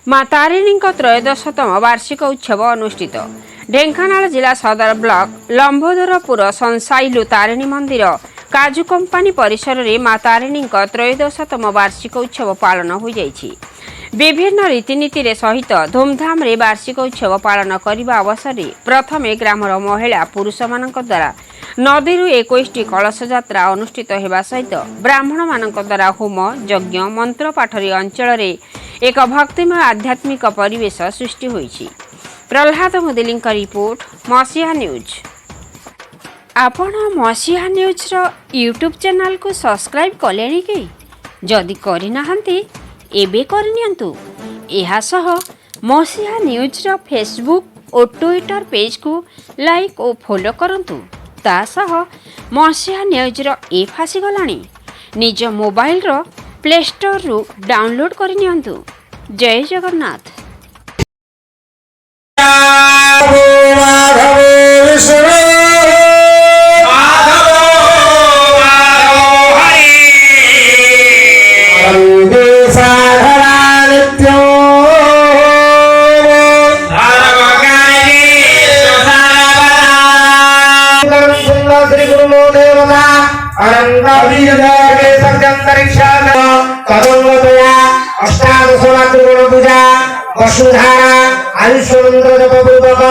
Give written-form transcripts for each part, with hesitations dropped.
माँ तारिणी त्रयोदशतम वार्षिक उत्सव अनुष्ठित। ढेंकानाल जिला सदर ब्लॉक लंबोदरपुर संसाइलु तारिणी मंदिर काजू कंपानी परिसर में माँ तारिणी त्रयोदशतम वार्षिक उत्सव पालन हो जाइछि। विभिन्न रीतिनीति सहित धूमधाम रे वार्षिक उत्सव पालन करने अवसर में प्रथमे ग्रामर महिला पुरुष मान द्वारा नदी 21 कलश यात्रा अनुष्ठित होगा सहित ब्राह्मण मान द्वारा होम यज्ञ मंत्र पाठरी अंचल एक भक्तिमय आध्यात्मिक परिवेश सृष्टि होइछि। प्रहलाद मुदली रिपोर्ट मसीहा न्यूज। आपण मसीहा न्यूज रो यूट्यूब चैनल को सब्सक्राइब कले कि जदि करना एबे करनियंतु। एहा सह मसीहा न्यूज रो फेसबुक और ट्विटर पेज को लाइक और फॉलो करंतु। ता सह मसीहा न्यूज रो ऐप आसी गलानी। निज मोबाइल रो प्ले स्टोर रु डाउनलोड करनियंतु। जय जगन्नाथ। वसुधारा आयुष्मंत्र जपपूर्वक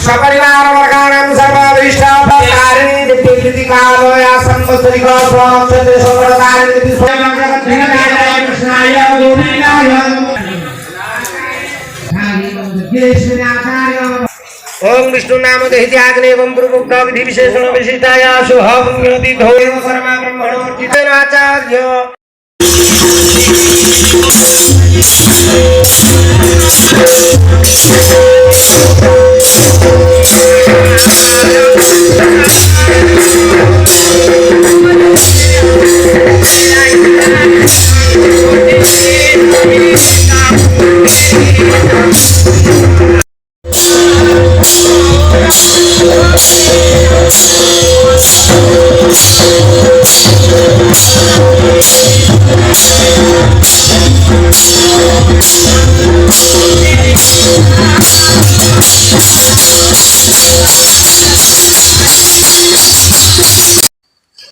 सपरिवार वर्गाणां सर्वविष्टापकारिणी दिव्यकृति कालोया संवत्सरिक स्वक्षेत्र संवरदारिणी स्वयं जगद्धिनाय कृष्णाय गोविन्दाय ओम विष्णु नाम देहित्याग्ने एवं पूर्वोक्त विधि विशेषण विशिष्टाय शुभं ज्योति धोयो सर्व ब्रह्मणोर्चितेनाचार्य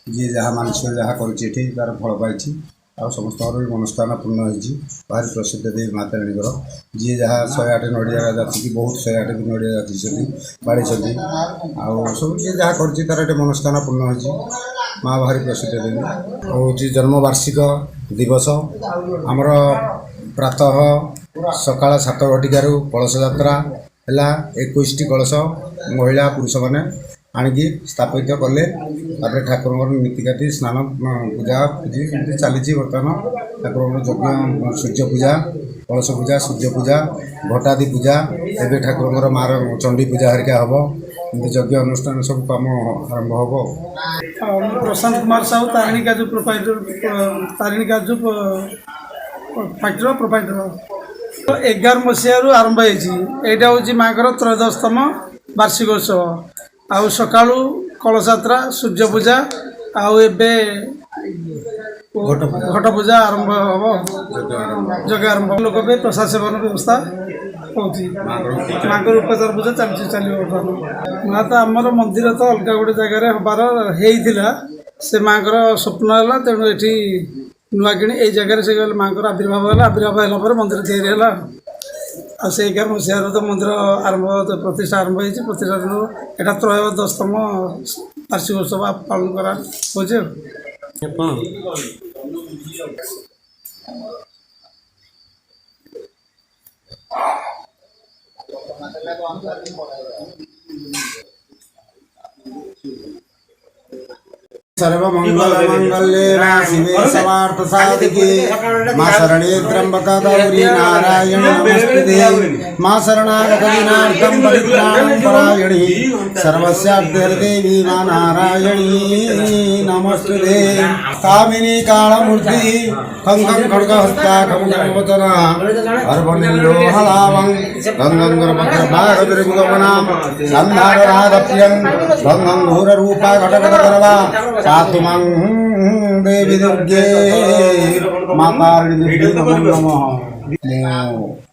जी जहाँ मानसिक जहाँ करुँचे तार फल पाई आ समस्त मनस्कामना पूर्ण होती भारी प्रसिद्ध देवी माता राणी जी जहाँ 108 नड़िया जाति बहुत 108 भी नड़िया जाति बाड़ी सब जी जहाँ कर तार मनस्कामना पूर्ण होती माँ भारी प्रसिद्ध देवी हूँ जन्मवार्षिक दिवस आमर प्रातः सकाल 7 घटिकार कलश यात्रा है 21 कलश महिला पुरुष मैंने आणिकी स्थापित कले ठाकुर नीतिकाती स्नान पूजा पूजी चली बर्तमान ठाकुर यज्ञ सूर्य पूजा कलश पूजा सूर्य पूजा घटादी पूजा एवं ठाकुर मार चंडी पूजा हरिका हम यज्ञ अनुष्ठान सब कम आरंभ हम। प्रशांत कुमार साहू तारिणी काजू प्रोपाइटर तारिणी काजू फैक्ट्री प्रोपाइटर 11 मसीह आरंभ होता हूँ माँ त्रयोदशतम वार्षिक उत्सव आउ सकाळु कलश यात्रा सूर्य पूजा आउ एबे घट पूजा आरंभ हम जगह आरंभ लोक प्रसाद सेवन व्यवस्था होती माँ उपचार पूजा चलो माँ तो आमर मंदिर तो अलग गोटे जगार हबार होता से माँ स्वप्न है तेणु ये नुआ कि जगह से माँ आविर्भाव है आविर्भाव है मंदिर या ଆଉ ସେ 11 ମସିହାରୁ ତ ମନ୍ଦିର ପ୍ରତିଷ୍ଠା ଆରମ୍ଭ ହେଇଛି। ପ୍ରତିଷ୍ଠା ଦିନରୁ ଏଇଟା 13ତମ ବାର୍ଷିକ ଉତ୍ସବ ପାଳନ କରାହେଉଛି ଆଉ। सर्वमंगल मंगल्ये शिवे सर्वार्थ साधिके मां शरणे त्र्यंबका गौरी नारायणी नमस्ते मां शरणागत विनार्थं परित्राणं परायणी सर्वस्यार्थदेवी मां नारायणी नमस्ते कामिनी कालमूर्ति खंगं खड्गहस्ता खंगं वचना अर्वणिलो हलावं गंगं गर्भगर्भागदुर्गमनां संधारराधप्रियं गंगं घोररूपा घटगदगरवा सातुमं देवी दुर्गे माता नमो नमः।